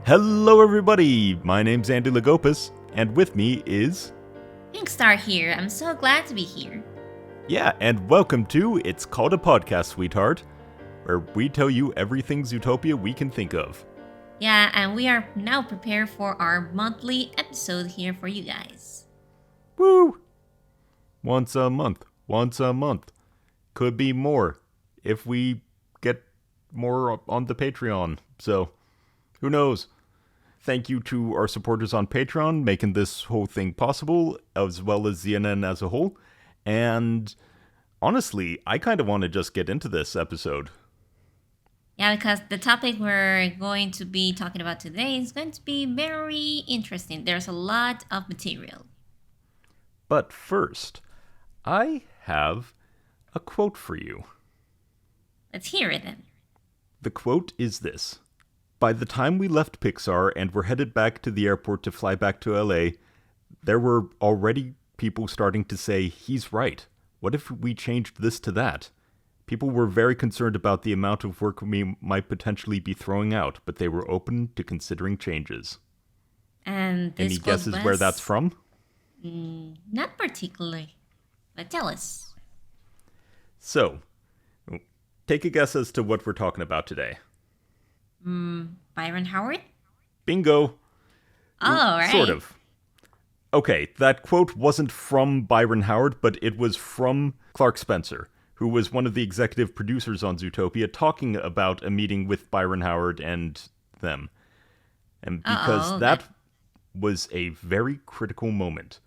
Hello everybody, my name's Andy Lagopus, and with me is... Pinkstar here. I'm so glad to be here. Yeah, and welcome to It's Called a Podcast, Sweetheart, where we tell you everything Zootopia we can think of. Yeah, and we are now prepared for our monthly episode here for you guys. Woo! Once a month. Could be more, if we get more on the Patreon, so who knows? Thank you to our supporters on Patreon, making this whole thing possible, as well as ZNN as a whole. And honestly, I kind of want to just get into this episode. Yeah, because the topic we're going to be talking about today is going to be very interesting. There's a lot of material. But first, I have a quote for you. Let's hear it then. The quote is this. By the time we left Pixar and were headed back to the airport to fly back to LA, there were already people starting to say, he's right. What if we changed this to that? People were very concerned about the amount of work we might potentially be throwing out, but they were open to considering changes. And this Any guesses where that's from? Not particularly, but tell us. So, take a guess as to what we're talking about today. Byron Howard? Bingo! Oh, right. Sort of. Okay, that quote wasn't from Byron Howard, but it was from Clark Spencer, who was one of the executive producers on Zootopia, talking about a meeting with Byron Howard and them. And because that was a very critical moment.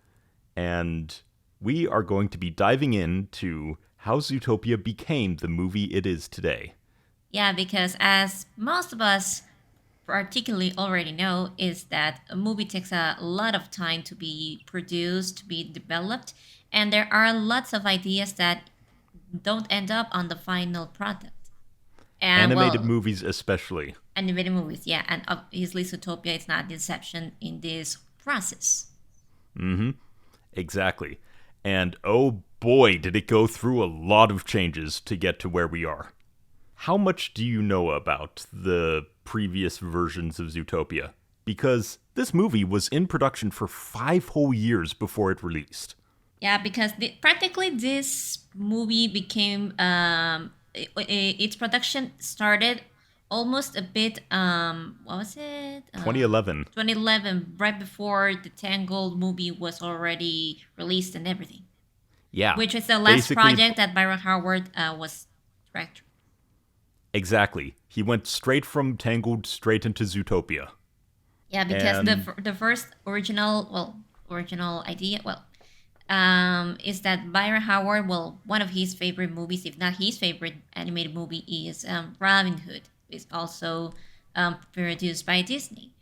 And we are going to be diving into how Zootopia became the movie it is today. Yeah, because as most of us particularly already know, is that a movie takes a lot of time to be produced, to be developed, and there are lots of ideas that don't end up on the final product. And Animated movies especially. Animated movies, yeah, and obviously Zootopia is not the exception in this process. Mm-hmm. Exactly. And oh boy, did it go through a lot of changes to get to where we are. How much do you know about the previous versions of Zootopia? Because this movie was in production for 5 whole years before it released. Yeah, because practically this movie became, its production started almost a bit, what was it? 2011. 2011, right before the Tangled movie was already released and everything. Yeah. Which is the last project that Byron Howard was director. Exactly. He went straight from Tangled straight into Zootopia. Yeah, because the first original idea, is that Byron Howard, one of his favorite movies, if not his favorite animated movie, is Robin Hood. It's also produced by Disney.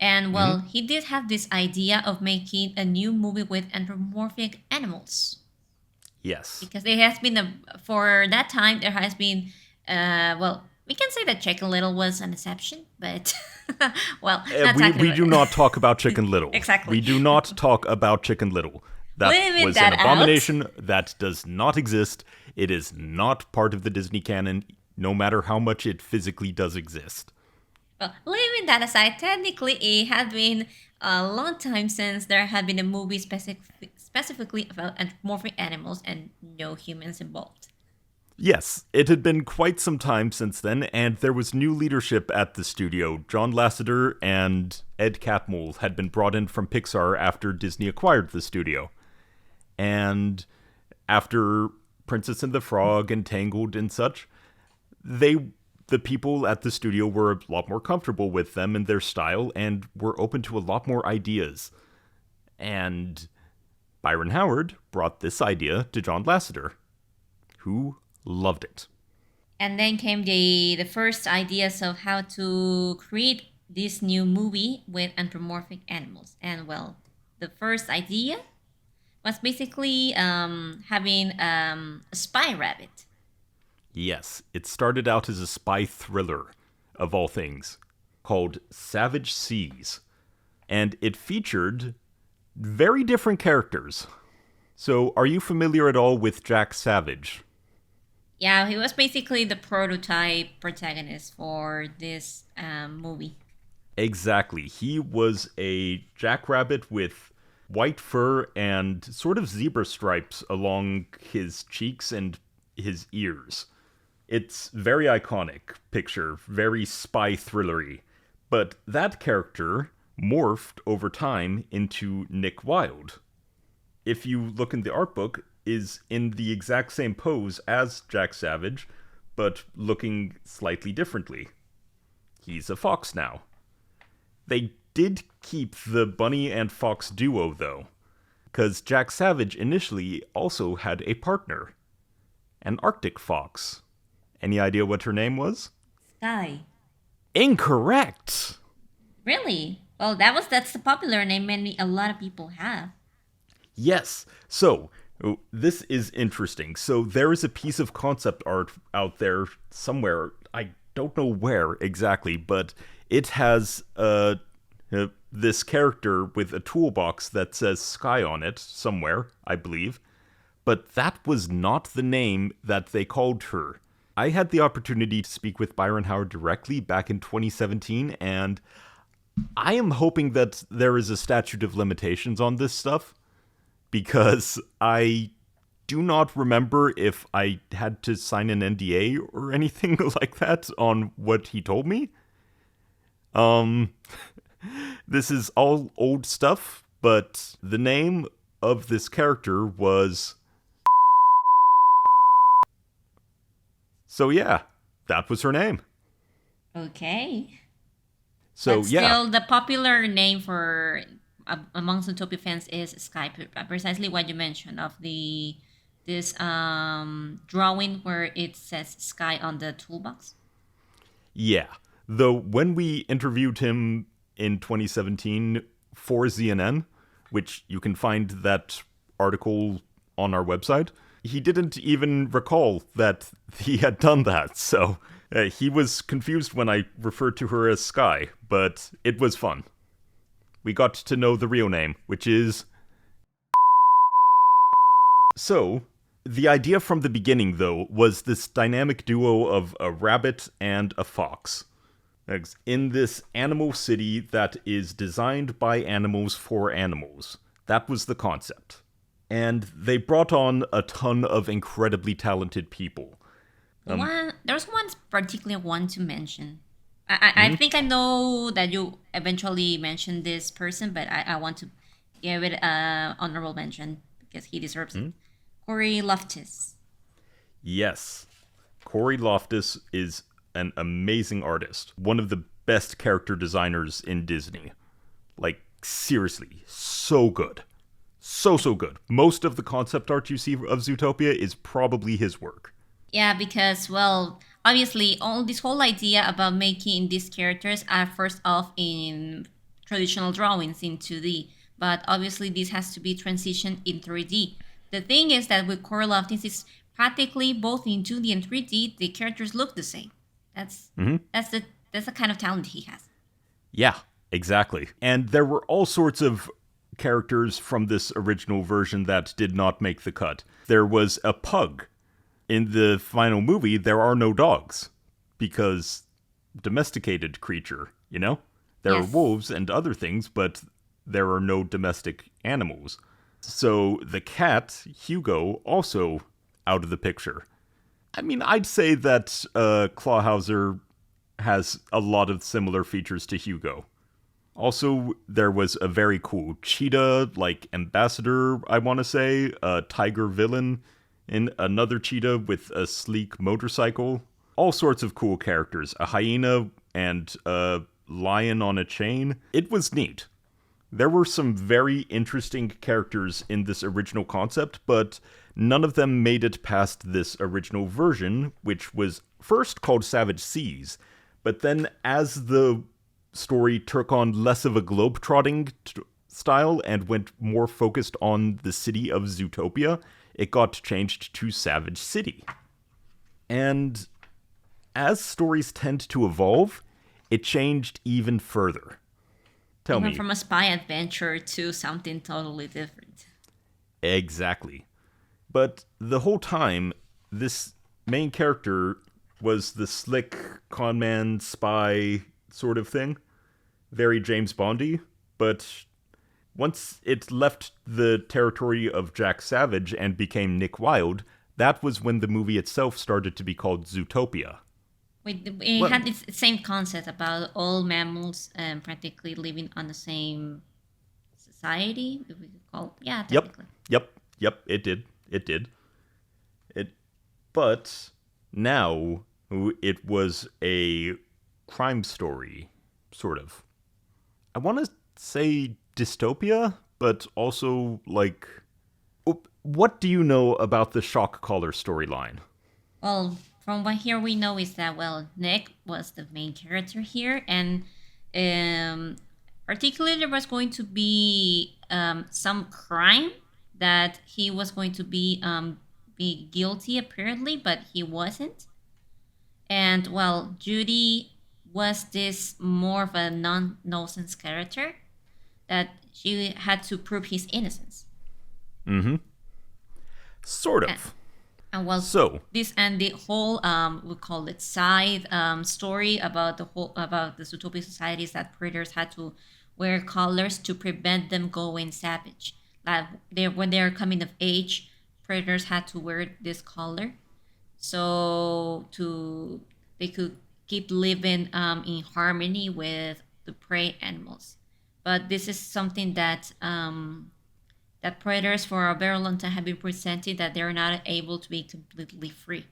And, he did have this idea of making a new movie with anthropomorphic animals. Yes. Because there has been, for that time, there has been... we can say that Chicken Little was an exception, but, we do not talk about Chicken Little. Exactly. We do not talk about Chicken Little. That was an abomination that does not exist. It is not part of the Disney canon, no matter how much it physically does exist. Well, leaving that aside, technically it had been a long time since there had been a movie specifically about anthropomorphic animals and no humans involved. Yes, it had been quite some time since then, and there was new leadership at the studio. John Lasseter and Ed Catmull had been brought in from Pixar after Disney acquired the studio. And after Princess and the Frog and Tangled and such, the people at the studio were a lot more comfortable with them and their style and were open to a lot more ideas. And Byron Howard brought this idea to John Lasseter, who loved it. And then came the first ideas of how to create this new movie with anthropomorphic animals. And the first idea was basically having a spy rabbit. Yes, it started out as a spy thriller, of all things, called Savage Seas. And it featured very different characters. So, are you familiar at all with Jack Savage? Yeah, he was basically the prototype protagonist for this movie. Exactly. He was a jackrabbit with white fur and sort of zebra stripes along his cheeks and his ears. It's very iconic picture, very spy thrillery. But that character morphed over time into Nick Wilde. If you look in the art book, is in the exact same pose as Jack Savage, but looking slightly differently. He's a fox now. They did keep the bunny and fox duo, though, because Jack Savage initially also had a partner, an Arctic fox. Any idea what her name was? Sky. Incorrect! Really? Well, that's the popular name a lot of people have. Yes. So, this is interesting. So, there is a piece of concept art out there somewhere. I don't know where exactly, but it has this character with a toolbox that says Sky on it somewhere, I believe. But that was not the name that they called her. I had the opportunity to speak with Byron Howard directly back in 2017, and I am hoping that there is a statute of limitations on this stuff, because I do not remember if I had to sign an NDA or anything like that on what he told me. This is all old stuff, but the name of this character was... So yeah, that was her name. Okay. So but yeah. Still, the popular name for amongst Zootopia fans is Sky. Precisely what you mentioned of this drawing where it says Sky on the toolbox. Yeah. Though when we interviewed him in 2017 for ZNN, which you can find that article on our website, he didn't even recall that he had done that, so he was confused when I referred to her as Sky, but it was fun. We got to know the real name, which is... So, the idea from the beginning, though, was this dynamic duo of a rabbit and a fox. In this animal city that is designed by animals for animals. That was the concept. And they brought on a ton of incredibly talented people. There's one particular one to mention. I think I know that you eventually mentioned this person, but I want to give it an honorable mention because he deserves it. Corey Loftus. Yes. Corey Loftus is an amazing artist. One of the best character designers in Disney. Like, seriously, so good. So good. Most of the concept art you see of Zootopia is probably his work. Yeah, because, well, obviously, this whole idea about making these characters are first off in traditional drawings in 2D, but obviously this has to be transitioned in 3D. The thing is that with Corey Loftus, is practically both in 2D and 3D, the characters look the same. That's the kind of talent he has. Yeah, exactly. And there were all sorts of characters from this original version that did not make the cut. There was a pug. In the final movie, there are no dogs. Because domesticated creature, you know? There are wolves and other things, but there are no domestic animals. So the cat, Hugo, also out of the picture. I mean, I'd say that Clawhauser has a lot of similar features to Hugo. Also, there was a very cool cheetah, like ambassador, I want to say, a tiger villain, and another cheetah with a sleek motorcycle. All sorts of cool characters. A hyena and a lion on a chain. It was neat. There were some very interesting characters in this original concept, but none of them made it past this original version, which was first called Savage Seas, but then as the story took on less of a globe-trotting style and went more focused on the city of Zootopia, it got changed to Savage City. And as stories tend to evolve, it changed even further. Tell me. From a spy adventure to something totally different. Exactly. But the whole time, this main character was the slick conman spy sort of thing very James Bondy, but once it left the territory of Jack Savage and became Nick Wilde, that was when the movie itself started to be called Zootopia. It had its same concept about all mammals practically living on the same society, if we could call it. Yeah, technically. Yep, it did. But now it was a crime story, sort of. I want to say dystopia, but also, like, what do you know about the shock collar storyline? Well, from what here we know is that, well, Nick was the main character here, and particularly there was going to be some crime that he was going to be guilty, apparently, but he wasn't. And, well, Judy was this more of a non-nonsense character that she had to prove his innocence. Mm-hmm. Sort of. And well, so this and the whole we call it side story about the Zootopia societies that predators had to wear collars to prevent them going savage. Like when they're coming of age, predators had to wear this collar, so they could keep living in harmony with the prey animals. But this is something that that predators for a very long time have been presenting, that they're not able to be completely free.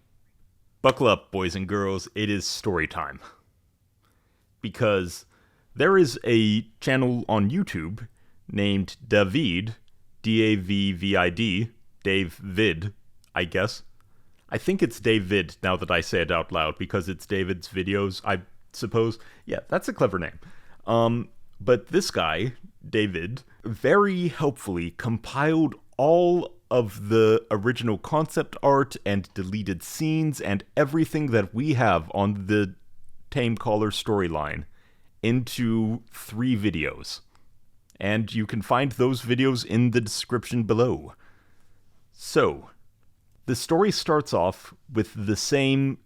Buckle up, boys and girls. It is story time. Because there is a channel on YouTube named David, D-A-V-V-I-D, Dave Vid, I guess. I think it's David now that I say it out loud, because it's David's videos, I suppose. Yeah, that's a clever name. But this guy, David, very helpfully compiled all of the original concept art and deleted scenes and everything that we have on the Tame Collar storyline into 3 videos. And you can find those videos in the description below. So, the story starts off with the same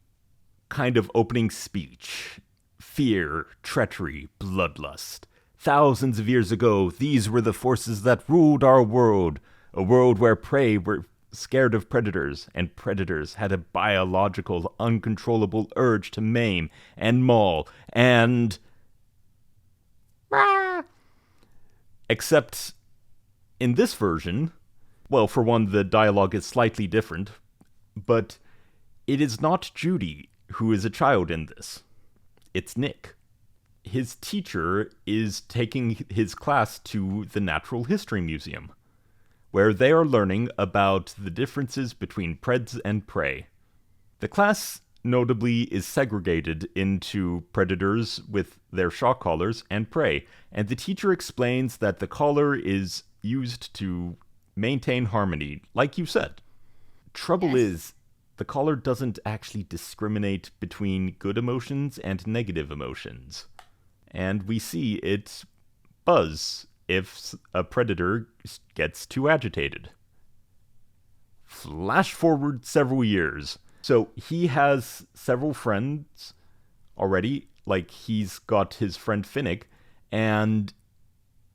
kind of opening speech. Fear, treachery, bloodlust. Thousands of years ago, these were the forces that ruled our world. A world where prey were scared of predators, and predators had a biological, uncontrollable urge to maim and maul, and... Except, in this version, well, for one, the dialogue is slightly different, but it is not Judy who is a child in this. It's Nick. His teacher is taking his class to the Natural History Museum, where they are learning about the differences between preds and prey. The class, notably, is segregated into predators with their shock collars and prey, and the teacher explains that the collar is used to maintain harmony, like you said. Trouble is, the collar doesn't actually discriminate between good emotions and negative emotions. And we see it buzz if a predator gets too agitated. Flash forward several years. So he has several friends already, like he's got his friend Finnick, and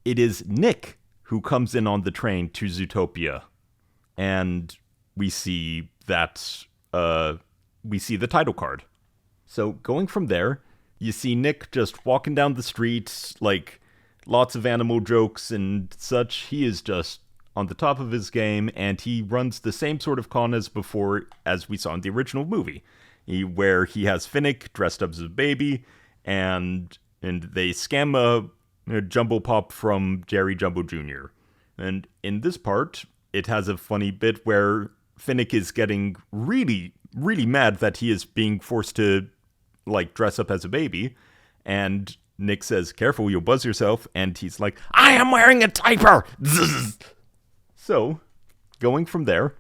it is Nick who comes in on the train to Zootopia. And we see that, we see the title card. So going from there, you see Nick just walking down the street, like, lots of animal jokes and such. He is just on the top of his game, and he runs the same sort of con as before, as we saw in the original movie, where he has Finnick dressed up as a baby, and they scam a Jumbo Pop from Jerry Jumbo Jr. And in this part, it has a funny bit where Finnick is getting really, really mad that he is being forced to, like, dress up as a baby, and Nick says, "Careful, you'll buzz yourself," and he's like, "I am wearing a diaper!" So, going from there,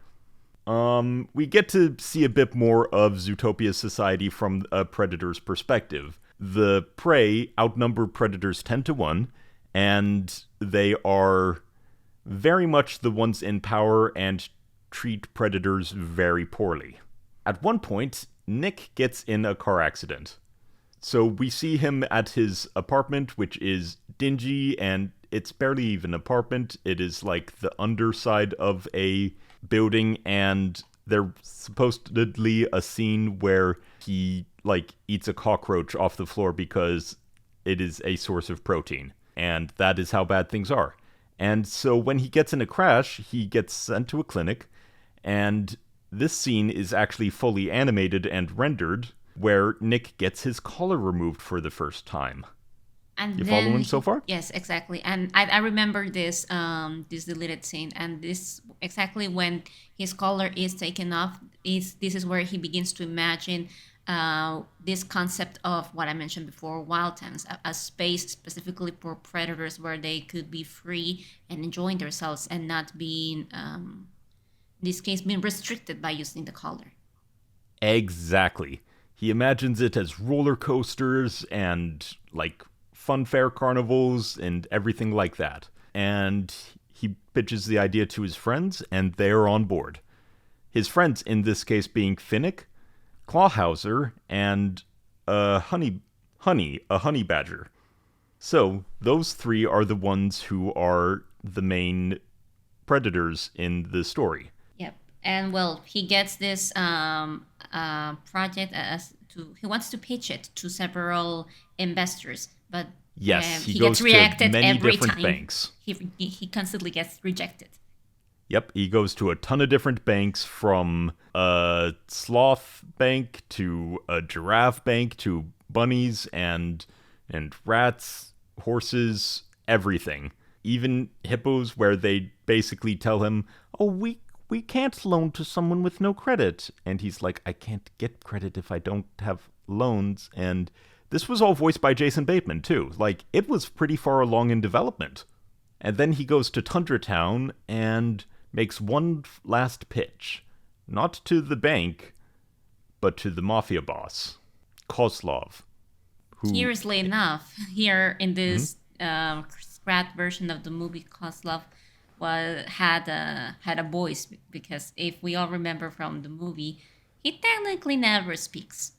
we get to see a bit more of Zootopia's society from a predator's perspective. The prey outnumber predators 10 to 1, and they are very much the ones in power and treat predators very poorly. At one point, Nick gets in a car accident. So we see him at his apartment, which is dingy, and it's barely even an apartment. It is like the underside of a building, and there's supposedly a scene where he like eats a cockroach off the floor because it is a source of protein. And that is how bad things are. And so when he gets in a crash, he gets sent to a clinic, and this scene is actually fully animated and rendered, where Nick gets his collar removed for the first time. And you following so far? Yes, exactly. And I remember this this deleted scene, and this exactly when his collar is taken off. This is where he begins to imagine this concept of what I mentioned before, wild times, a space specifically for predators where they could be free and enjoying themselves and not being, in this case, being restricted by using the collar. Exactly. He imagines it as roller coasters and like funfair carnivals and everything like that. And he pitches the idea to his friends, and they're on board. His friends, in this case, being Finnick, Clawhauser, and a honey badger. So those three are the ones who are the main predators in the story. Yep, and well, he gets this project he wants to pitch it to several investors, but yes, he gets goes rejected to many every different time. banks. He constantly gets rejected. Yep, he goes to a ton of different banks, from a sloth bank to a giraffe bank to bunnies and rats, horses, everything. Even hippos, where they basically tell him, "Oh, we can't loan to someone with no credit." And he's like, "I can't get credit if I don't have loans." And this was all voiced by Jason Bateman, too. Like, it was pretty far along in development. And then he goes to Tundra Town and makes one last pitch. Not to the bank, but to the mafia boss, Kozlov. Curiously enough, here in this scrap version of the movie, Kozlov had a voice, because if we all remember from the movie, he technically never speaks.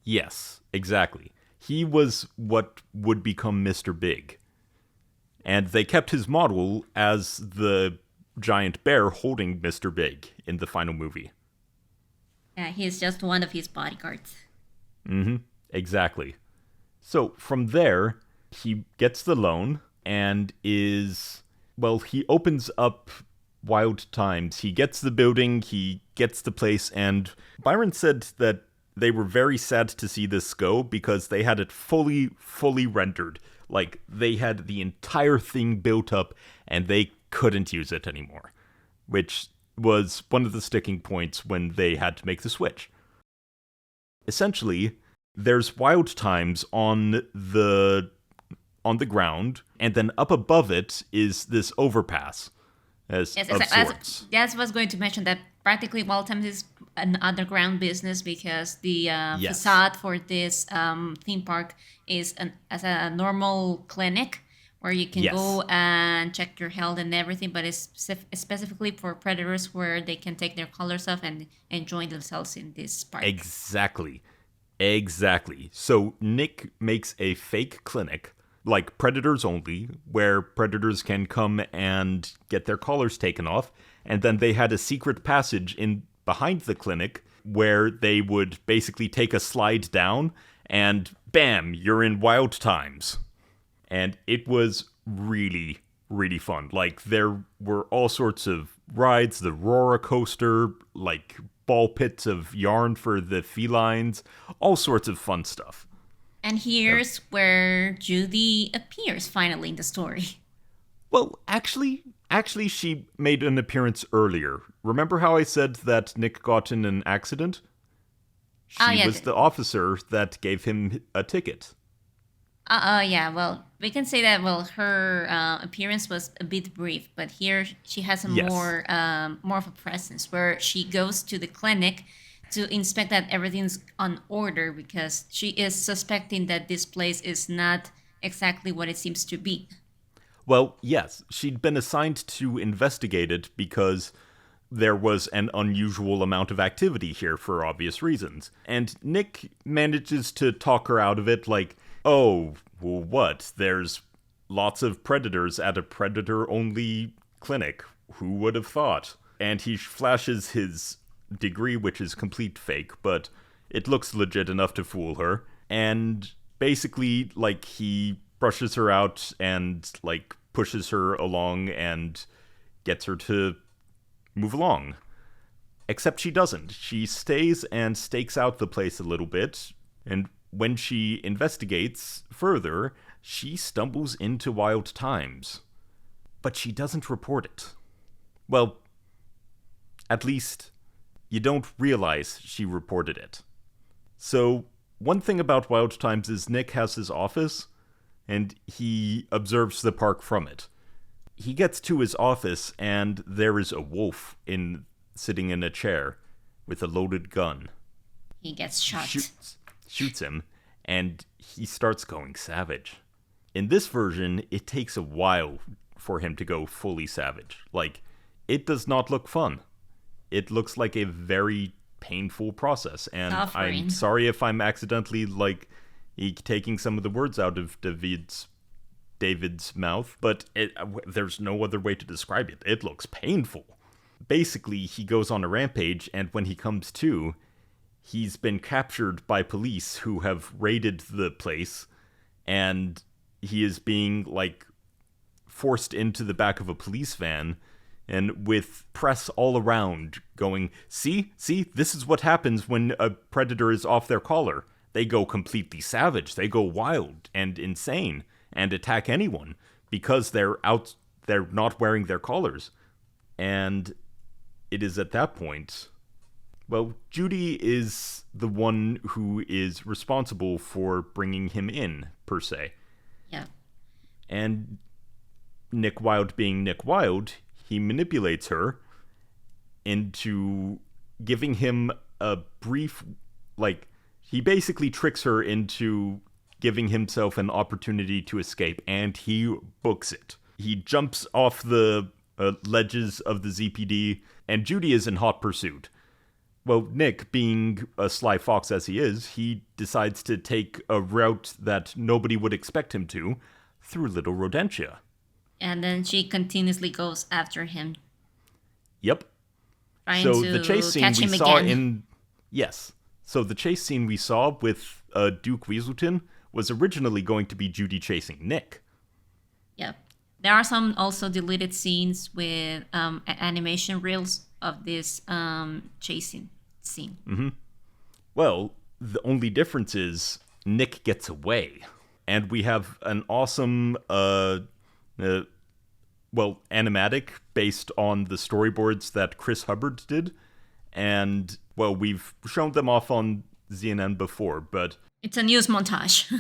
Yes, exactly. He was what would become Mr. Big. And they kept his model as the giant bear holding Mr. Big in the final movie. Yeah, he's just one of his bodyguards. Exactly. So from there, he gets the loan and he opens up Wild Times. He gets the building, he gets the place, and Byron said that they were very sad to see this go because they had it fully rendered. Like, they had the entire thing built up and they couldn't use it anymore, which was one of the sticking points when they had to make the switch. Essentially, there's Wild Times on the ground, and then up above it is this overpass of sorts. That's what I was going to mention, that practically Wild Times is an underground business, because the facade for this theme park is as a normal clinic where you can go and check your health and everything, but it's specifically for predators, where they can take their collars off and enjoy themselves in this park. Exactly. So Nick makes a fake clinic, like predators only, where predators can come and get their collars taken off, and then they had a secret passage in behind the clinic where they would basically take a slide down and bam, you're in Wild Times. And it was really, really fun. Like, there were all sorts of rides, the roller coaster, like ball pits of yarn for the felines, all sorts of fun stuff. And here's where Judy appears finally in the story. Well, actually, she made an appearance earlier. Remember how I said that Nick got in an accident? She was the officer that gave him a ticket. Yeah, well, we can say that, well, her appearance was a bit brief, but here she has a more of a presence, where she goes to the clinic to inspect that everything's on order, because she is suspecting that this place is not exactly what it seems to be. Well, yes, she'd been assigned to investigate it because there was an unusual amount of activity here for obvious reasons. And Nick manages to talk her out of it like, oh, well, what? There's lots of predators at a predator-only clinic. Who would have thought? And he flashes his degree, which is complete fake, but it looks legit enough to fool her. And basically, like, he brushes her out and, like, pushes her along and gets her to move along. Except she doesn't. She stays and stakes out the place a little bit, and when she investigates further, she stumbles into Wild Times. But she doesn't report it. Well, at least you don't realize she reported it. So, one thing about Wild Times is Nick has his office, and he observes the park from it. He gets to his office, and there is a wolf sitting in a chair with a loaded gun. He gets shot. Shoots him, and he starts going savage. In this version, it takes a while for him to go fully savage. Like, it does not look fun. It looks like a very painful process, and Suffering. I'm sorry if I'm accidentally, like, taking some of the words out of David's mouth, but there's no other way to describe it. It looks painful. Basically, he goes on a rampage, and when he comes to, he's been captured by police who have raided the place, and he is being, like, forced into the back of a police van, and with press all around going, see, this is what happens when a predator is off their collar. They go completely savage. They go wild and insane and attack anyone because they're not wearing their collars. And it is at that point, well, Judy is the one who is responsible for bringing him in, per se. Yeah. And Nick Wilde being Nick Wilde, he manipulates her into giving him a brief, like, he basically tricks her into giving himself an opportunity to escape, and he books it. He jumps off the ledges of the ZPD, and Judy is in hot pursuit. Well, Nick, being a sly fox as he is, he decides to take a route that nobody would expect him to, through Little Rodentia. And then she continuously goes after him. Yep. Trying so to the chase scene catch we him saw again. Yes. So the chase scene we saw with Duke Weaselton was originally going to be Judy chasing Nick. Yep. There are some also deleted scenes with animation reels of this chasing scene. Mm-hmm. Well, the only difference is Nick gets away. And we have an awesome, animatic based on the storyboards that Chris Hubbard did. And, well, we've shown them off on ZNN before, but... It's a news montage.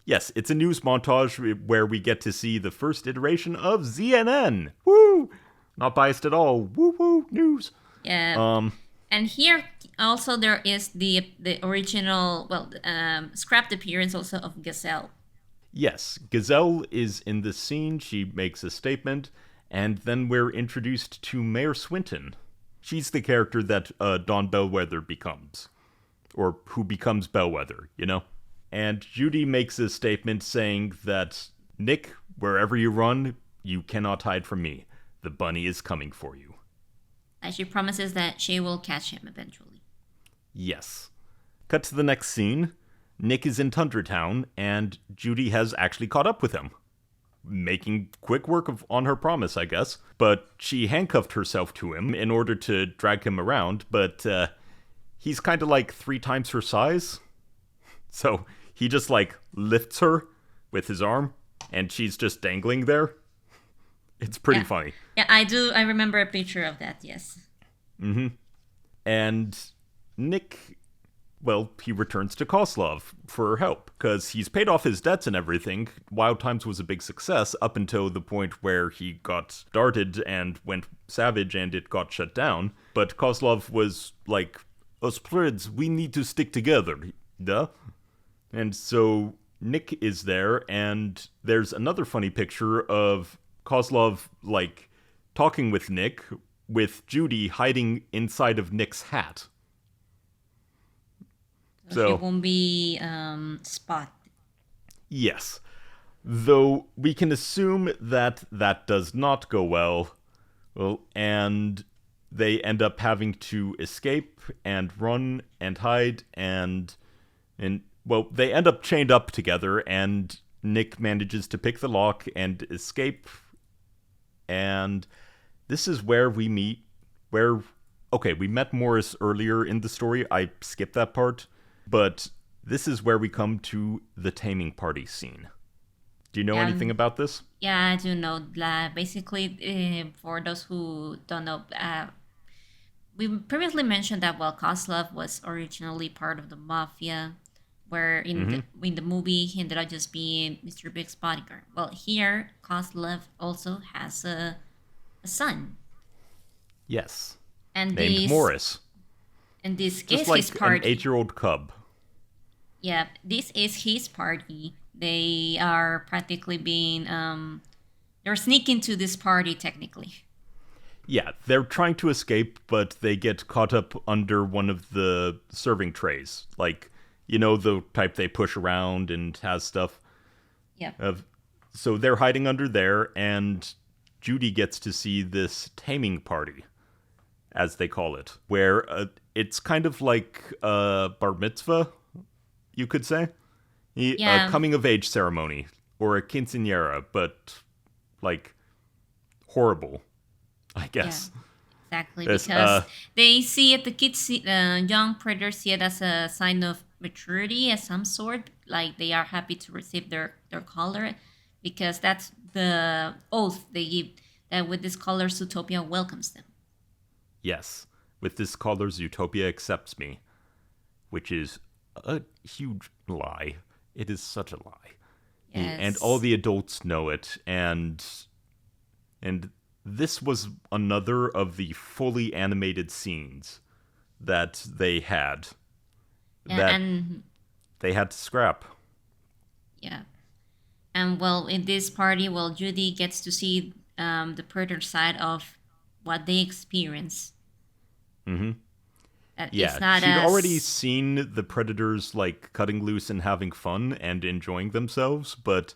Yes, it's a news montage where we get to see the first iteration of ZNN. Woo! Not biased at all. Woo woo, news. Yeah. And here also there is the original, scrapped appearance also of Gazelle. Yes, Gazelle is in this scene. She makes a statement, and then we're introduced to Mayor Swinton. She's the character that Dawn Bellwether becomes. Or who becomes Bellwether, you know? And Judy makes a statement saying that, Nick, wherever you run, you cannot hide from me. The bunny is coming for you. And she promises that she will catch him eventually. Yes. Cut to the next scene. Nick is in Tundra Town, and Judy has actually caught up with him. Making quick work on her promise, I guess. But she handcuffed herself to him in order to drag him around, but he's kind of like 3 times her size. So he just, like, lifts her with his arm, and she's just dangling there. It's pretty funny. Yeah, I remember a picture of that, yes. Mm-hmm. And Nick... Well, he returns to Koslov for help, because he's paid off his debts and everything. Wild Times was a big success up until the point where he got started and went savage and it got shut down. But Koslov was like, us Spreads, we need to stick together, duh? And so Nick is there, and there's another funny picture of Koslov, like, talking with Nick with Judy hiding inside of Nick's hat. So she won't be spotted. Yes. Though we can assume that that does not go well, and they end up having to escape and run and hide and they end up chained up together, and Nick manages to pick the lock and escape. And this is where we met Morris earlier in the story. I skipped that part, but this is where we come to the taming party scene. Do you know anything about this? Yeah, I do know. Basically, for those who don't know, we previously mentioned that, Kozlov was originally part of the mafia, where in the movie he ended up just being Mr. Big's bodyguard. Well, here Kozlov also has a son. Yes. And named Morris. And this just is like his party. An 8-year-old cub. Yeah, this is his party. They are practically being they're sneaking to this party technically. Yeah, they're trying to escape, but they get caught up under one of the serving trays. Like, the type they push around and has stuff. Yeah. So they're hiding under there, and Judy gets to see this taming party, as they call it, where it's kind of like a bar mitzvah, you could say. A coming-of-age ceremony, or a quinceañera, but, horrible, I guess. Yeah, exactly, because they see it, the kids, young predators see it as a sign of maturity of some sort, like they are happy to receive their collar, because that's the oath they give, that with this collar, Zootopia welcomes them. Yes, with this collar, Zootopia accepts me, which is a huge lie. It is such a lie. Yes. And all the adults know it, and this was another of the fully animated scenes that they had. And they had to scrap. Yeah. And in this party, Judy gets to see the predator side of what they experience. Mm-hmm. Yeah, she'd already seen the predators cutting loose and having fun and enjoying themselves, but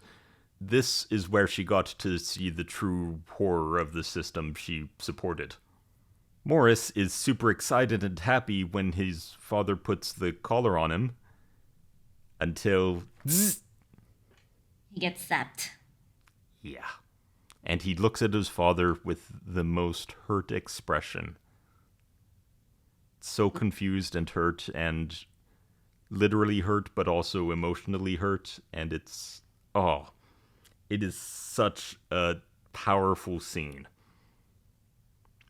this is where she got to see the true horror of the system she supported. Morris is super excited and happy when his father puts the collar on him, until he gets zapped. Yeah. And he looks at his father with the most hurt expression. So confused and hurt, and literally hurt, but also emotionally hurt, and it is such a powerful scene.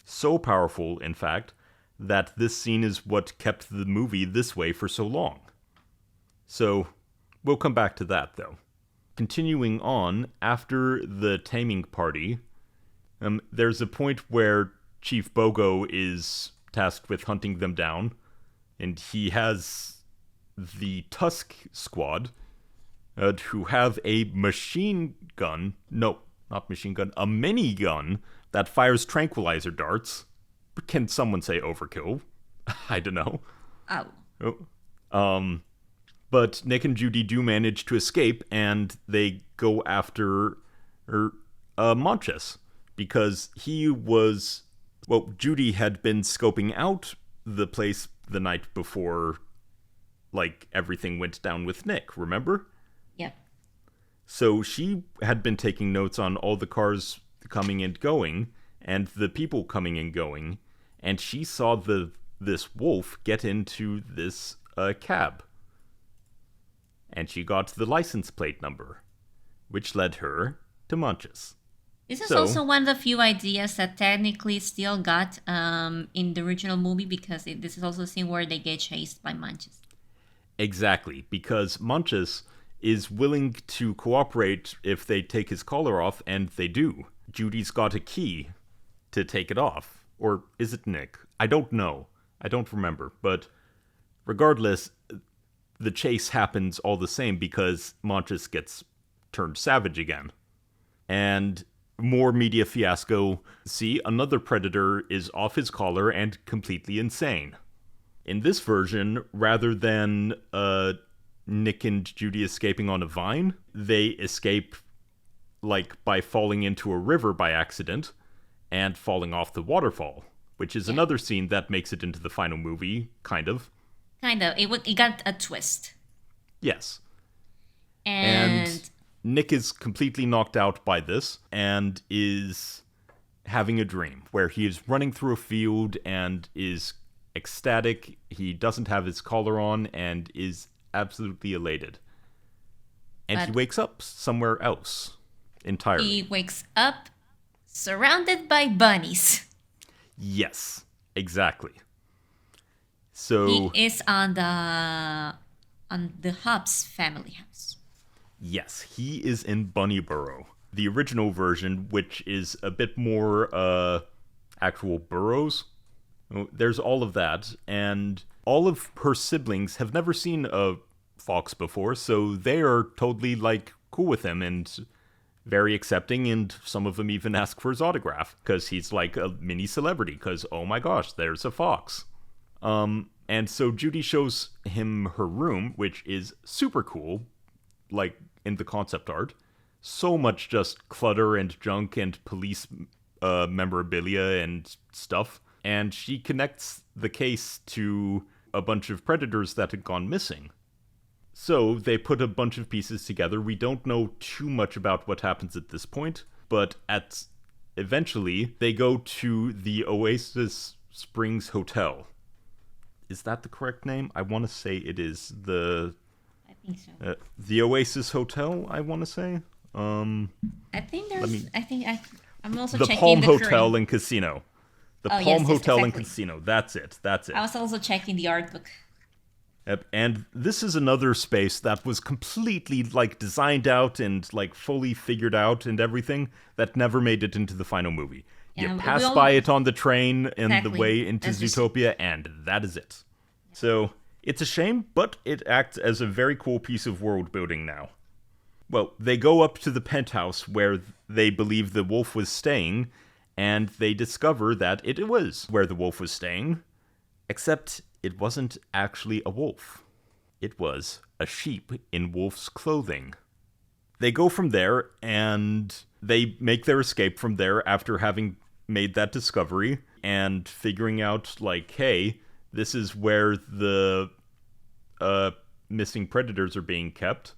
So powerful, in fact, that this scene is what kept the movie this way for so long. So, we'll come back to that, though. Continuing on, after the taming party, there's a point where Chief Bogo is tasked with hunting them down, and he has the Tusk Squad, who have a machine gun, no, not machine gun, a minigun that fires tranquilizer darts. Can someone say overkill? I don't know. Oh. But Nick and Judy do manage to escape, and they go after Monches, because he was... Well, Judy had been scoping out the place the night before, everything went down with Nick, remember? Yep. So she had been taking notes on all the cars coming and going, and the people coming and going, and she saw this wolf get into this cab. And she got the license plate number, which led her to Monches. This is also one of the few ideas that technically still got in the original movie, because this is also a scene where they get chased by Monches. Exactly, because Monches is willing to cooperate if they take his collar off, and they do. Judy's got a key to take it off. Or is it Nick? I don't know. I don't remember. But regardless, the chase happens all the same because Monches gets turned savage again. And more media fiasco. See, another predator is off his collar and completely insane. In this version, rather than Nick and Judy escaping on a vine, they escape like by falling into a river by accident and falling off the waterfall, which is another scene that makes it into the final movie, kind of. Kind of. It got a twist. Yes. And Nick is completely knocked out by this and is having a dream where he is running through a field and is ecstatic. He doesn't have his collar on and is absolutely elated. And he wakes up somewhere else entirely. He wakes up surrounded by bunnies. Yes, exactly. So he is on the Hobbs family house. Yes, he is in Bunnyborough. The original version, which is a bit more actual burrows. There's all of that, and all of her siblings have never seen a fox before, so they are totally, like, cool with him and very accepting, and some of them even ask for his autograph, because he's like a mini celebrity, because, oh my gosh, there's a fox. And so Judy shows him her room, which is super cool, like in the concept art. So much just clutter and junk and police memorabilia and stuff. And she connects the case to a bunch of predators that had gone missing. So they put a bunch of pieces together. We don't know too much about what happens at this point, but eventually they go to the Oasis Springs Hotel. Is that the correct name? I want to say it is I think so. The Oasis Hotel, I want to say. I think there's. I'm also the checking Palm the Hotel current... and Casino. The Palm Palm Hotel exactly. and Casino. That's it. I was also checking the art book. Yep. And this is another space that was completely like designed out and like fully figured out and everything that never made it into the final movie. You pass by it on the train in the way into Zootopia, and that is it. Yeah. So it's a shame, but it acts as a very cool piece of world building now. Well, they go up to the penthouse where they believe the wolf was staying, and they discover that it was where the wolf was staying, except it wasn't actually a wolf. It was a sheep in wolf's clothing. They go from there, and they make their escape from there after having made that discovery, and figuring out, like, hey, this is where the missing predators are being kept.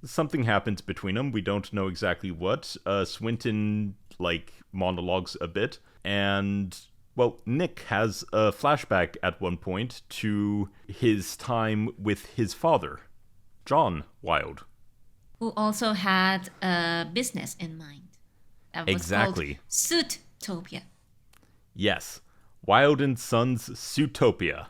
Something happens between them. We don't know exactly what. Swinton, like, monologues a bit. And, well, Nick has a flashback at one point to his time with his father, John Wilde. Who also had a business in mind. That was called Zootopia. Yes. Wilde and Sons Zootopia.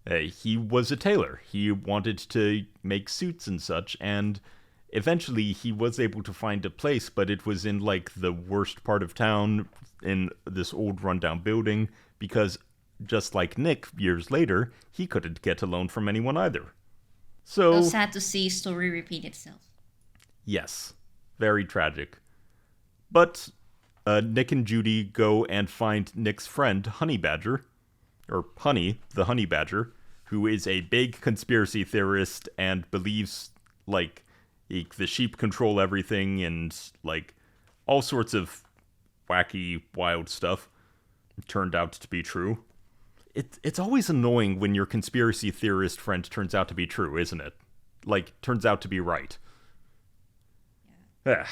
He was a tailor. He wanted to make suits and such, and eventually he was able to find a place, but it was in, like, the worst part of town, in this old rundown building, because, just like Nick, years later, he couldn't get a loan from anyone either. So sad to see story repeat itself. Yes. Very tragic. But Nick and Judy go and find Nick's friend, Honey Badger, or Honey, the Honey Badger, who is a big conspiracy theorist and believes, like, the sheep control everything and, like, all sorts of wacky, wild stuff turned out to be true. It's always annoying when your conspiracy theorist friend turns out to be true, isn't it? Like, turns out to be right. Yeah.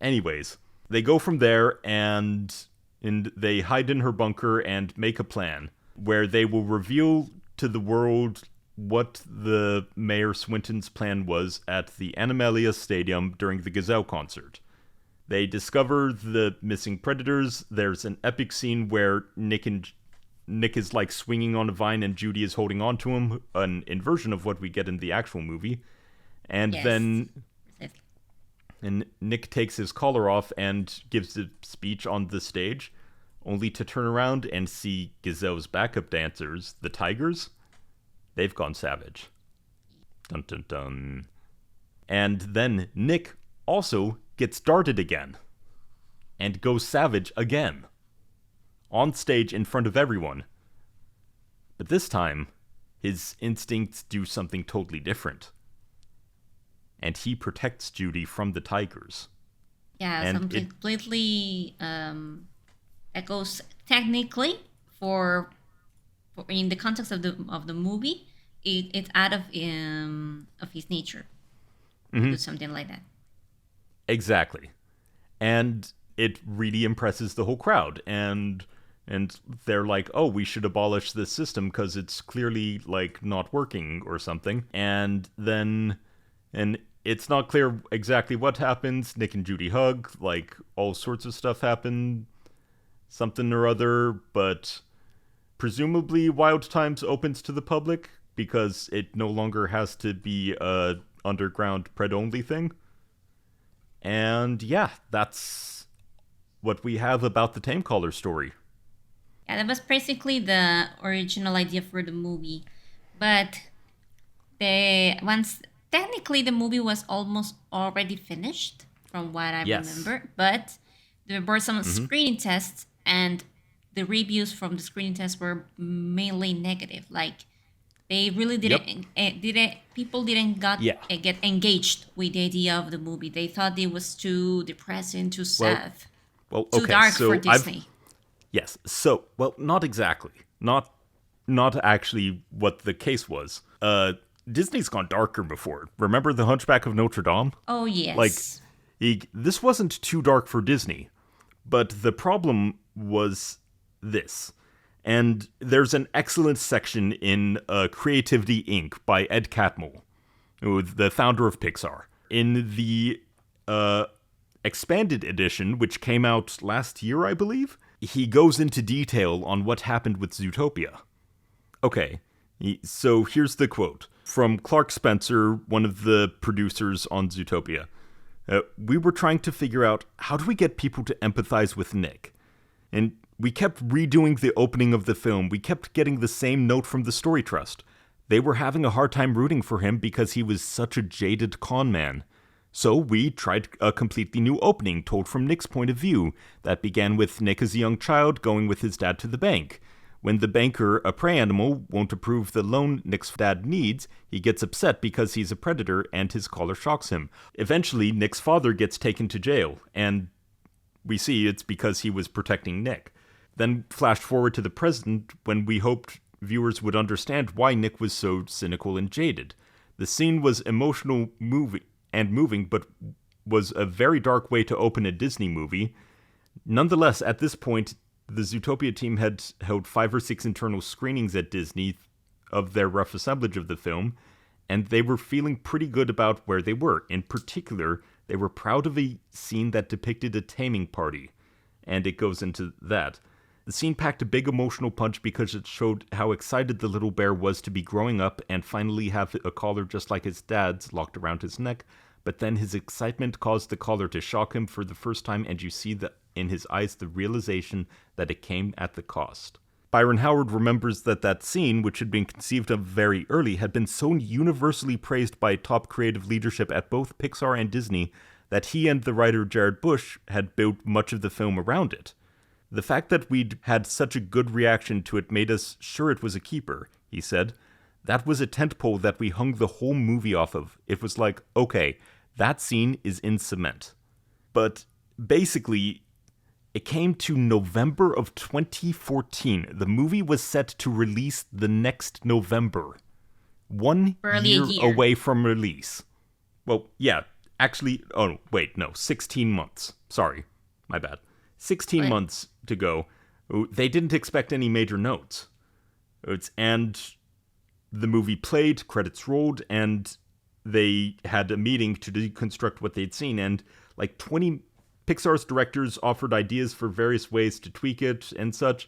Anyways, they go from there and they hide in her bunker and make a plan where they will reveal to the world what the Mayor Swinton's plan was at the Animalia Stadium during the Gazelle concert. They discover the missing predators. There's an epic scene where Nick is like swinging on a vine and Judy is holding on to him, an inversion of what we get in the actual movie. And then Nick takes his collar off and gives a speech on the stage, only to turn around and see Gazelle's backup dancers, the tigers. They've gone savage. Dun dun dun. And then Nick also gets darted again. and goes savage again. On stage in front of everyone. But this time, his instincts do something totally different. And he protects Judy from the tigers. Yeah, and something completely that goes technically for in the context of the movie, it's out of his nature to do something like that. Exactly. And it really impresses the whole crowd. And they're like, oh, we should abolish this system because it's clearly, like, not working or something. And it's not clear exactly what happens. Nick and Judy hug, like, all sorts of stuff happen, something or other, but presumably Wild Times opens to the public because it no longer has to be a underground pred-only thing. And yeah, that's what we have about the Tame Caller story. Yeah, that was basically the original idea for the movie. But technically the movie was almost already finished, from what I remember. But there were some screening tests, and the reviews from the screening tests were mainly negative. Like, they really people didn't get engaged with the idea of the movie. They thought it was too depressing, too sad, too dark for Disney. Yes. So, well, not exactly. Not actually what the case was. Disney's gone darker before. Remember The Hunchback of Notre Dame? Oh, yes. Like, this wasn't too dark for Disney. But the problem was this. And there's an excellent section in Creativity Inc. by Ed Catmull, the founder of Pixar. In the expanded edition, which came out last year, I believe, he goes into detail on what happened with Zootopia. Okay, so here's the quote from Clark Spencer, one of the producers on Zootopia. We were trying to figure out, how do we get people to empathize with Nick? And we kept redoing the opening of the film. We kept getting the same note from the Story Trust. They were having a hard time rooting for him because he was such a jaded con man. So we tried a completely new opening told from Nick's point of view that began with Nick as a young child going with his dad to the bank. When the banker, a prey animal, won't approve the loan Nick's dad needs, he gets upset because he's a predator and his collar shocks him. Eventually, Nick's father gets taken to jail, and we see it's because he was protecting Nick. Then flash forward to the present when we hoped viewers would understand why Nick was so cynical and jaded. The scene was emotional, moving, but was a very dark way to open a Disney movie. Nonetheless, at this point, the Zootopia team had held 5 or 6 internal screenings at Disney of their rough assemblage of the film, and they were feeling pretty good about where they were. In particular, they were proud of a scene that depicted a taming party, and it goes into that. The scene packed a big emotional punch because it showed how excited the little bear was to be growing up and finally have a collar just like his dad's locked around his neck, but then his excitement caused the collar to shock him for the first time, and you see in his eyes the realization that it came at the cost. Byron Howard remembers that scene, which had been conceived of very early, had been so universally praised by top creative leadership at both Pixar and Disney that he and the writer Jared Bush had built much of the film around it. The fact that we'd had such a good reaction to it made us sure it was a keeper, he said. That was a tentpole that we hung the whole movie off of. It was like, okay, that scene is in cement. But basically, it came to November of 2014. The movie was set to release the next November. 1 year away from release. Well, yeah, actually, 16 months. Sorry, my bad. 16 months to go. They didn't expect any major notes. And the movie played, credits rolled, and they had a meeting to deconstruct what they'd seen. And like 20 Pixar's directors offered ideas for various ways to tweak it and such,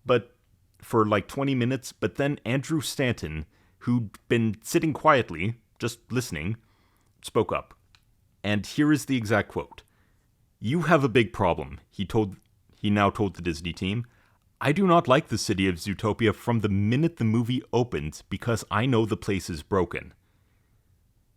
but for like 20 minutes. But then Andrew Stanton, who'd been sitting quietly, just listening, spoke up. And here is the exact quote. "You have a big problem," he now told the Disney team. "I do not like the city of Zootopia from the minute the movie opens because I know the place is broken."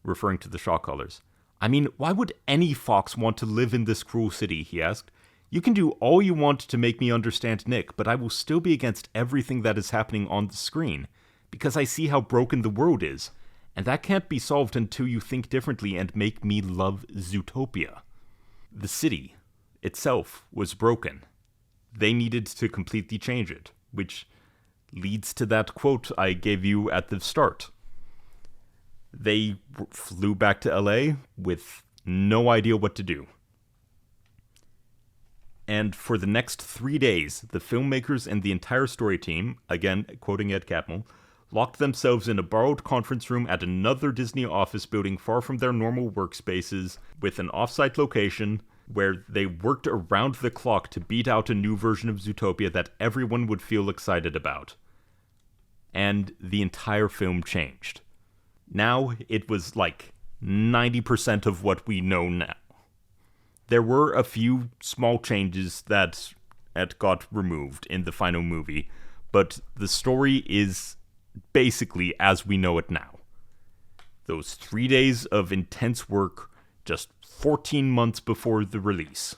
Referring to the shock collars. "I mean, why would any fox want to live in this cruel city?" he asked. You can do all you want to make me understand Nick, but I will still be against everything that is happening on the screen, because I see how broken the world is, and that can't be solved until you think differently and make me love Zootopia. The city itself was broken. They needed to completely change it, which leads to that quote I gave you at the start. They flew back to LA with no idea what to do. And for the next 3 days, the filmmakers and the entire story team, again quoting Ed Catmull, locked themselves in a borrowed conference room at another Disney office building far from their normal workspaces, with an off-site location where they worked around the clock to beat out a new version of Zootopia that everyone would feel excited about. And the entire film changed. Now it was like 90% of what we know now. There were a few small changes that got removed in the final movie, but the story is basically as we know it now. Those 3 days of intense work just 14 months before the release.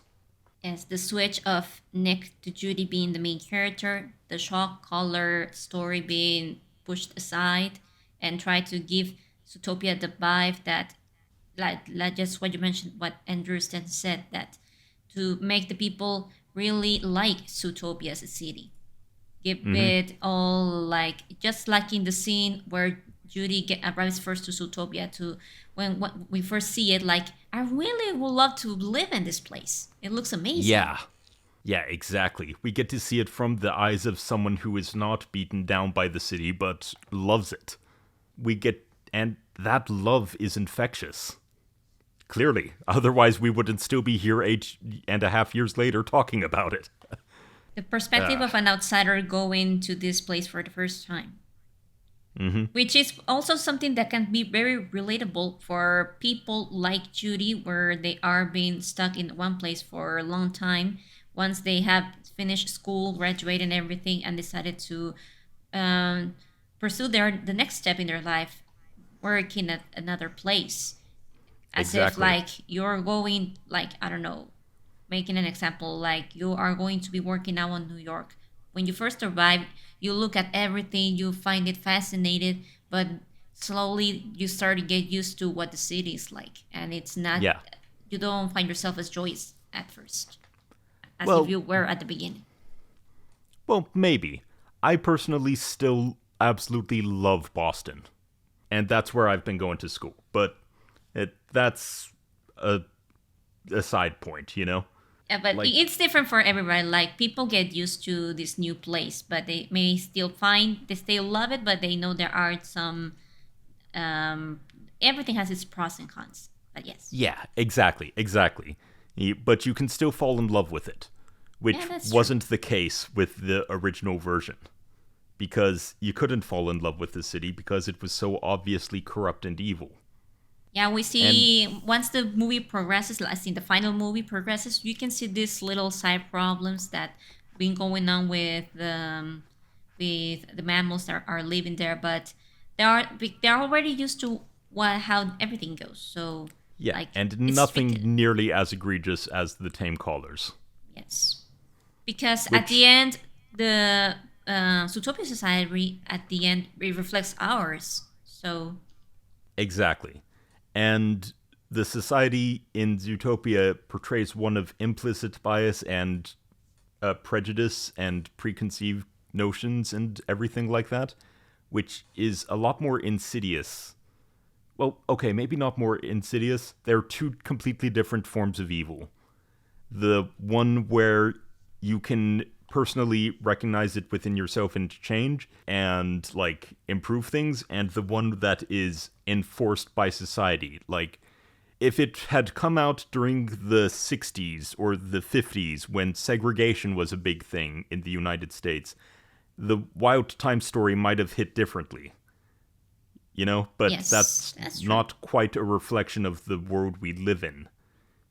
As the switch of Nick to Judy being the main character, the shock color story being pushed aside, and try to give Zootopia the vibe that, like just what you mentioned, what Andrew Stanton said, that to make the people really like Zootopia as a city. Give it all, like, just like in the scene where Judy arrives first to Zootopia, to when we first see it, like, I really would love to live in this place. It looks amazing. Yeah, exactly. We get to see it from the eyes of someone who is not beaten down by the city, but loves it. And that love is infectious. Clearly. Otherwise, we wouldn't still be here 8.5 years later talking about it. The perspective of an outsider going to this place for the first time. Which is also something that can be very relatable for people like Judy, where they are being stuck in one place for a long time. Once they have finished school, graduated and everything, and decided to pursue the next step in their life, working at another place. As if, like, you're going, like, I don't know, making an example, like you are going to be working now in New York. When you first arrive, you look at everything, you find it fascinating, but slowly you start to get used to what the city is like. And it's not, you don't find yourself as joyous at first, as if you were at the beginning. Well, maybe. I personally still absolutely love Boston. And that's where I've been going to school. But that's a side point, you know? Yeah, but like, it's different for everybody. Like, people get used to this new place, but they may still they still love it, but they know there are some, everything has its pros and cons, but yes. Yeah, exactly. But you can still fall in love with it, which wasn't the case with the original version. Because you couldn't fall in love with the city because it was so obviously corrupt and evil. Yeah, we see once the movie progresses, as in the final movie progresses, you can see these little side problems that been going on with the mammals that are living there, but they're already used to how everything goes. So yeah, like, and nothing nearly as egregious as the tame collars. Yes, because at the end, the Zootopia society at the end it reflects ours. So exactly. And the society in Zootopia portrays one of implicit bias and prejudice and preconceived notions and everything like that, which is a lot more insidious. Well, okay, maybe not more insidious. They're two completely different forms of evil. The one where you can personally recognize it within yourself and change and, like, improve things, and the one that is enforced by society. Like, if it had come out during the 60s or the 50s when segregation was a big thing in the United States, the Wild Time story might have hit differently. You know? But yes, that's not quite a reflection of the world we live in.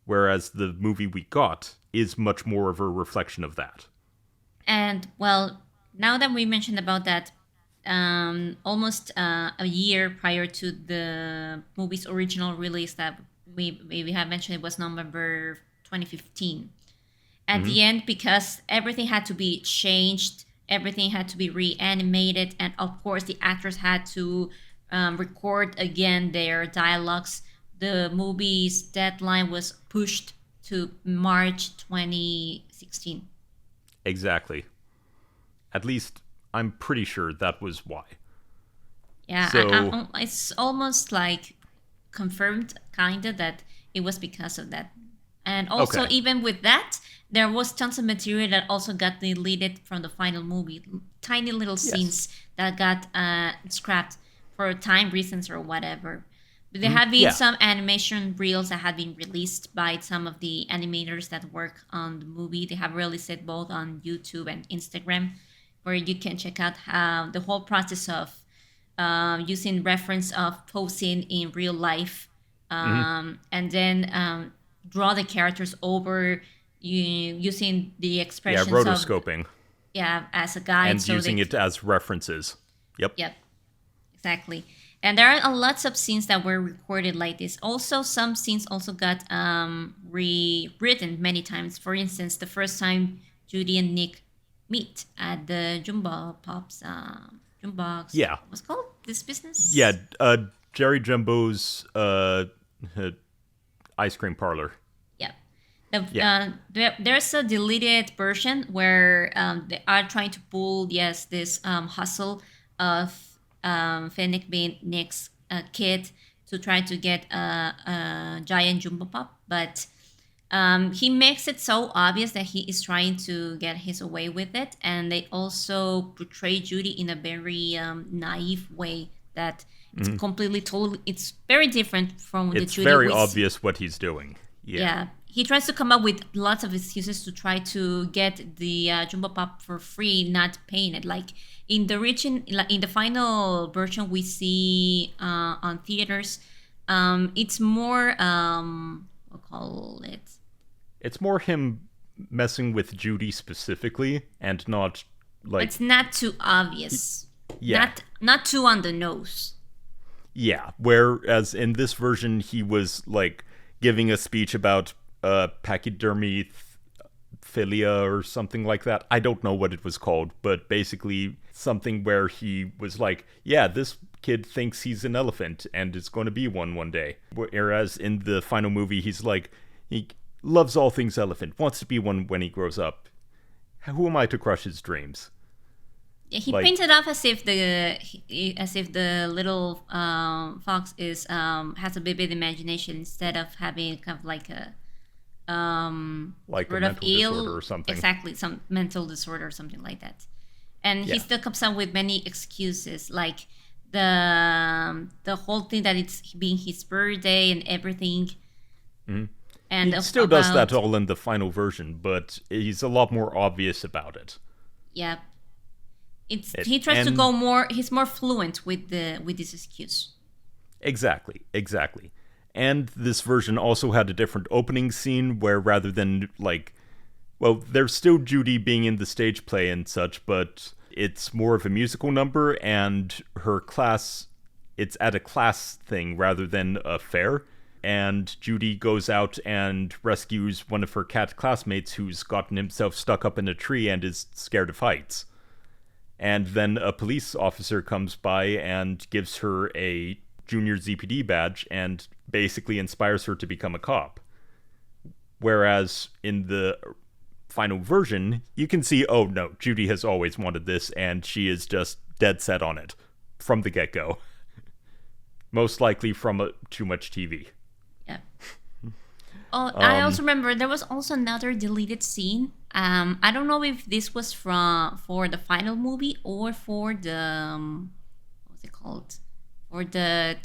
Whereas the movie we got is much more of a reflection of that. And, well, now that we mentioned about that, almost a year prior to the movie's original release that we have mentioned, it was November 2015. at the end, because everything had to be changed, everything had to be reanimated, and of course the actors had to record again their dialogues. The movie's deadline was pushed to March 2016. Exactly. At least I'm pretty sure that was why. Yeah, So, it's almost like confirmed, kinda, that it was because of that. And also, okay. even with that, there was tons of material that also got deleted from the final movie. Tiny little scenes Yes. that got scrapped for time reasons or whatever. But there have been Yeah. some animation reels that have been released by some of the animators that work on the movie. They have released it both on YouTube and Instagram, where you can check out how the whole process of using reference of posing in real life, and then draw the characters over using the Yeah, expressions of rotoscoping. as a guide, And so using they it as references. Yep. yep, exactly. And there are lots of scenes that were recorded like this. Also, some scenes also got rewritten many times. For instance, the first time Judy and Nick meet at the Jumbo Pops Jumbox. Yeah. What's it called this business? Yeah, Jerry Jumbo's ice cream parlor. Yeah. Yeah. There's a deleted version where they are trying to pull, this hustle of Fennec being Nick's kid to try to get a giant jumbo pop, but he makes it so obvious that he is trying to get his way with it, and they also portray Judy in a very naive way that it's it's very different from the It's Judy very we see. obvious what he's doing. Yeah, he tries to come up with lots of excuses to try to get the jumbo pop for free, not paying it. Like in the final version we see on theaters, it's more we'll call it. It's more him messing with Judy specifically, and not like It's not too obvious. yeah. Not too on the nose. Yeah, whereas in this version he was like giving a speech about pachydermy philia or something like that. I don't know what it was called, but basically something where he was like, yeah, this kid thinks he's an elephant and is going to be one day. Whereas in the final movie he's like, he loves all things elephant, wants to be one when he grows up. Who am I to crush his dreams? Yeah, he paints it off as if the little fox is has a vivid imagination instead of having kind of like a Like a sort of mental disorder or something. Exactly, some mental disorder or something like that. And he still comes up with many excuses, like the whole thing that it's being his birthday and everything. And He still does that all in the final version, but he's a lot more obvious about it. Yeah. He tries to go more. He's more fluent with this excuse. Exactly. And this version also had a different opening scene where rather than there's still Judy being in the stage play and such, but it's more of a musical number, and her class, it's at a class thing rather than a fair. And Judy goes out and rescues one of her cat classmates who's gotten himself stuck up in a tree and is scared of heights. And then a police officer comes by and gives her a junior ZPD badge and basically inspires her to become a cop. Whereas in the final version, you can see, oh no, Judy has always wanted this and she is just dead set on it from the get-go. Most likely from too much TV. Yeah. Oh, I also remember there was also another deleted scene. I don't know if this was for the final movie or for the what's it called? For the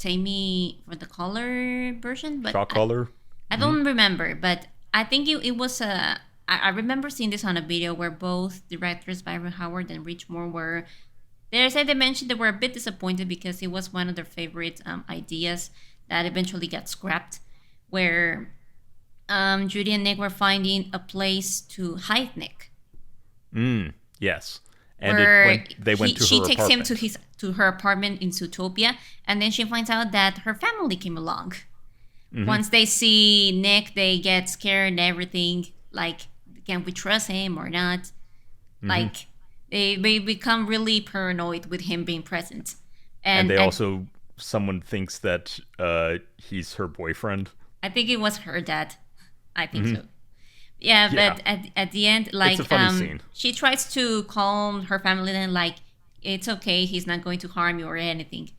color version, but Shock color. I don't remember, but I think it was I remember seeing this on a video where both directors Byron Howard and Rich Moore were. They mentioned they were a bit disappointed because it was one of their favorite ideas that eventually got scrapped, where Judy and Nick were finding a place to hide Nick. Yes. And they went to her apartment. She takes him to her apartment in Zootopia, and then she finds out that her family came along. Once they see Nick, they get scared and everything. Like, can we trust him or not? Mm-hmm. Like they become really paranoid with him being present, and they also someone thinks that he's her boyfriend. I think it was her dad. I think so. Yeah, but at the end, like, it's a funny scene. She tries to calm her family and like, it's okay, he's not going to harm you or anything.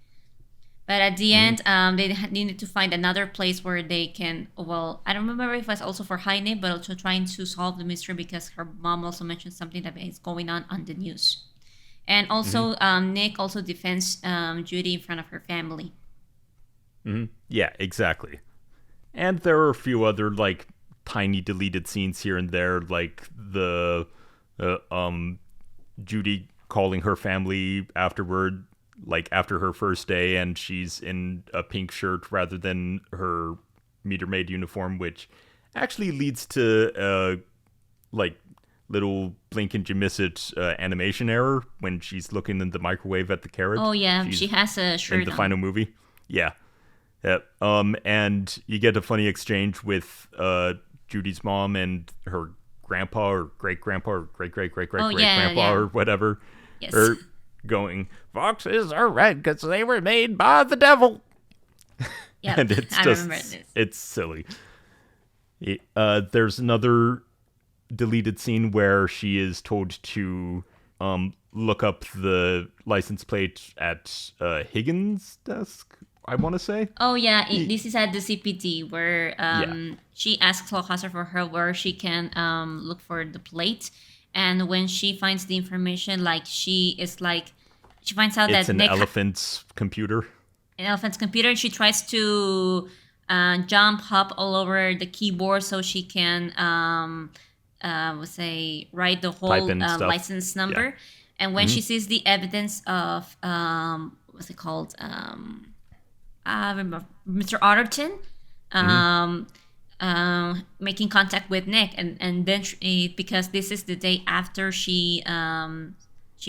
But at the end, they needed to find another place where they can. Well, I don't remember if it was also for Heine, but also trying to solve the mystery because her mom also mentioned something that is going on the news, and also Nick also defends Judy in front of her family. Yeah, exactly. And there are a few other like tiny deleted scenes here and there, like the Judy calling her family afterward, like after her first day, and she's in a pink shirt rather than her meter maid uniform, which actually leads to like little blink and you miss it animation error when she's looking in the microwave at the carrot. Oh yeah, she has a shirt in the final movie. Yeah. And you get a funny exchange with Judy's mom and her grandpa or great-grandpa or great-great-great-great-great-grandpa or whatever. Yes. Or going, foxes are red because they were made by the devil. Yeah, and it's it's silly. There's another deleted scene where she is told to look up the license plate at Higgins' desk, I want to say. Oh yeah, this is at the CPD where she asks Lockhauser for her where she can look for the plate, and when she finds the information, like she finds out it's that an elephant's computer. An elephant's computer, and she tries to hop all over the keyboard so she can write the whole license number. Yeah. And when she sees the evidence of what's it called? I remember Mr. Otterton making contact with Nick, and then because this is the day after she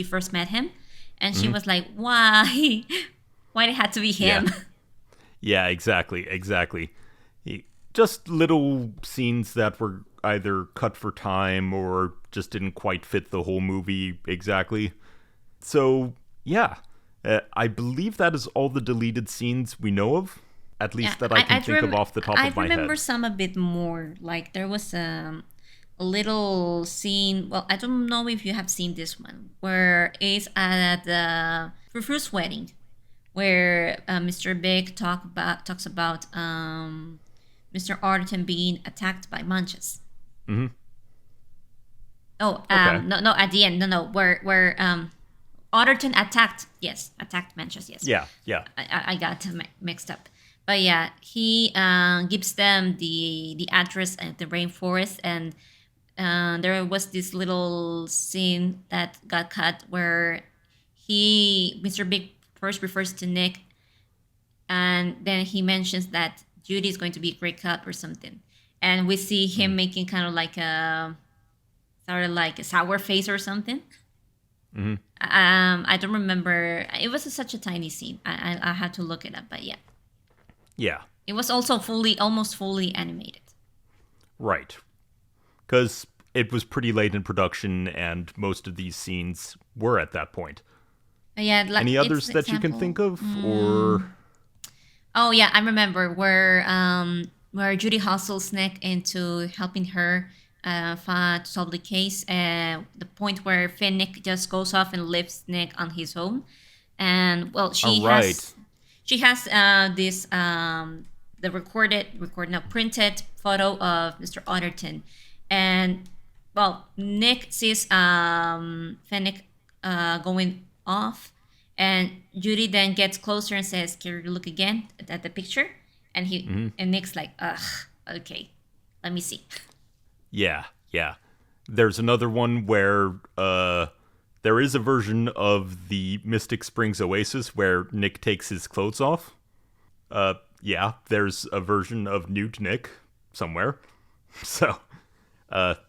first met him, and she was like, why it had to be him? Yeah, exactly. Just little scenes that were either cut for time or just didn't quite fit the whole movie exactly. So yeah. I believe that is all the deleted scenes we know of, at least that I can think of off the top of my head. I remember some a bit more. Like there was a little scene. Well, I don't know if you have seen this one, where it's at the Fru's wedding, where Mr. Big talks about Mr. Arterton being attacked by munches. Mm-hmm. Oh, no, at the end, where Otterton attacked Manchas, yes. Yeah. I got mixed up. But yeah, he gives them the address at the rainforest, and there was this little scene that got cut where Mr. Big first refers to Nick, and then he mentions that Judy is going to be a great cut or something. And we see him making kind of like a sour face or something. Mm-hmm. I don't remember. It was such a tiny scene. I had to look it up, but yeah. Yeah. It was also almost fully animated. Right. Because it was pretty late in production, and most of these scenes were at that point. Yeah. Any others that you can think of, or? Oh yeah, I remember where Judy hustles Nick into helping her to solve the case. The point where Nick just goes off and leaves Nick on his own, and well, she has this the printed photo of Mr. Otterton, and well, Nick sees Fennec going off, and Judy then gets closer and says, "Can you look again at the picture?" And and Nick's like, "Ugh, okay, let me see." Yeah. There's another one where there is a version of the Mystic Springs Oasis where Nick takes his clothes off. Yeah, there's a version of nude Nick somewhere. So,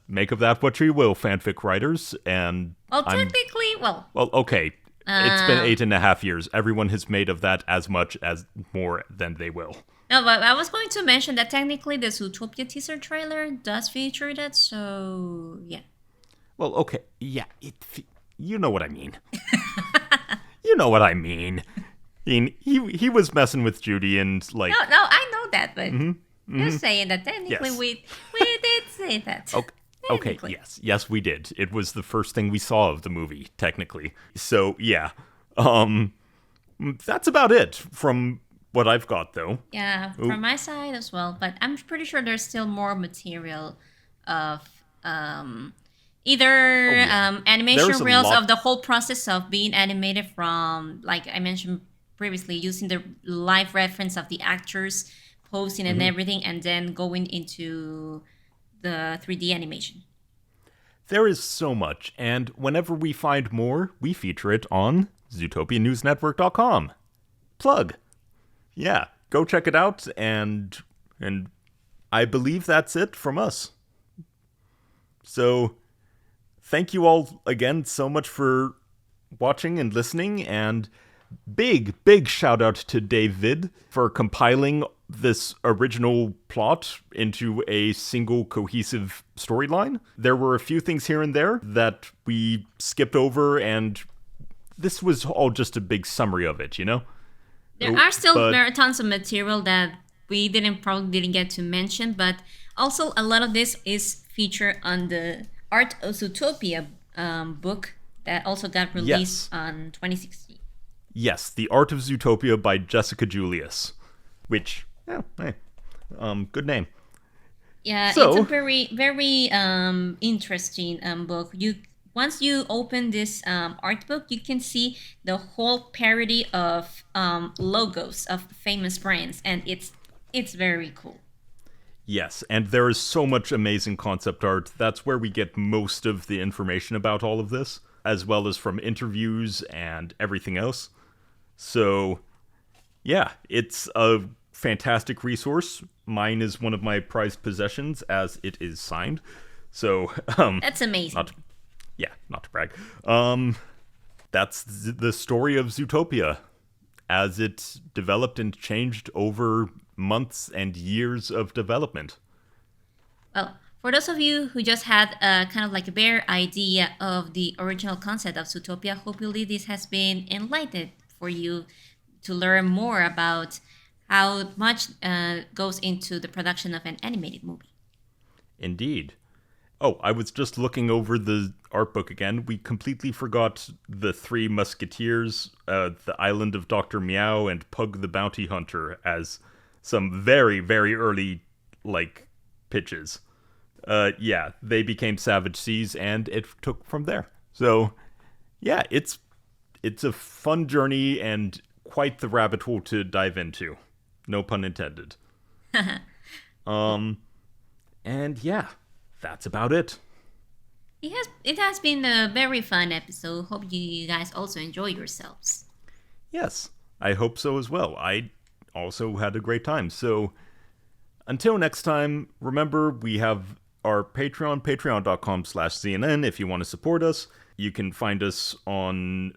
make of that what you will, fanfic writers. And well, technically, well, okay. It's been 8.5 years. Everyone has made of that as much as more than they will. No, but I was going to mention that technically the Zootopia teaser trailer does feature that, so yeah. Well, okay, yeah, you know what I mean. You know what I mean. He was messing with Judy and like. No, I know that, but just saying that technically Yes. we did say that. Okay, yes, we did. It was the first thing we saw of the movie, technically. So yeah, that's about it from what I've got, though. Yeah, from my side as well, but I'm pretty sure there's still more material of either animation There's a reels lot- of the whole process of being animated from, like I mentioned previously, using the live reference of the actors posing and everything, and then going into the 3D animation. There is so much, and whenever we find more, we feature it on ZootopiaNewsNetwork.com. Plug. Yeah, go check it out, and I believe that's it from us. So, thank you all again so much for watching and listening, and big shout out to David for compiling this original plot into a single cohesive storyline. There were a few things here and there that we skipped over, and this was all just a big summary of it, you know? There are still tons of material that we probably didn't get to mention, but also a lot of this is featured on the Art of Zootopia book that also got released on 2016. Yes, The Art of Zootopia by Jessica Julius, which, good name. Yeah, it's a very, very interesting book. Once you open this art book, you can see the whole parody of logos of famous brands, and it's very cool. Yes, and there is so much amazing concept art. That's where we get most of the information about all of this, as well as from interviews and everything else. So, yeah, it's a fantastic resource. Mine is one of my prized possessions, as it is signed. So, that's amazing. Not to brag. That's the story of Zootopia, as it developed and changed over months and years of development. Well, for those of you who just had kind of like a bare idea of the original concept of Zootopia, hopefully this has been enlightened for you to learn more about how much goes into the production of an animated movie. Indeed. Oh, I was just looking over the art book again. We completely forgot the Three Musketeers, the Island of Dr. Meow, and Pug the Bounty Hunter as some very, very early, pitches. They became Savage Seas, and it took from there. So, yeah, it's a fun journey and quite the rabbit hole to dive into. No pun intended. And yeah, that's about it. It has been a very fun episode. Hope you guys also enjoy yourselves. Yes, I hope so as well. I also had a great time. So until next time, remember we have our Patreon, patreon.com/CNN if you want to support us. You can find us on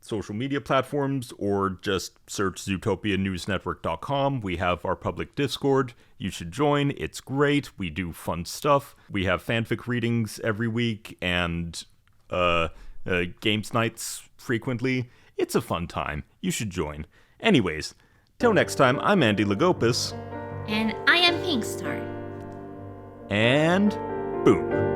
social media platforms or just search ZootopiaNewsNetwork.com. We have our public Discord. You should join. It's great. We do fun stuff. We have fanfic readings every week and games nights frequently. It's a fun time. You should join. Anyways, till next time, I'm Andy Lagopus. And I am Pinkstar. And boom.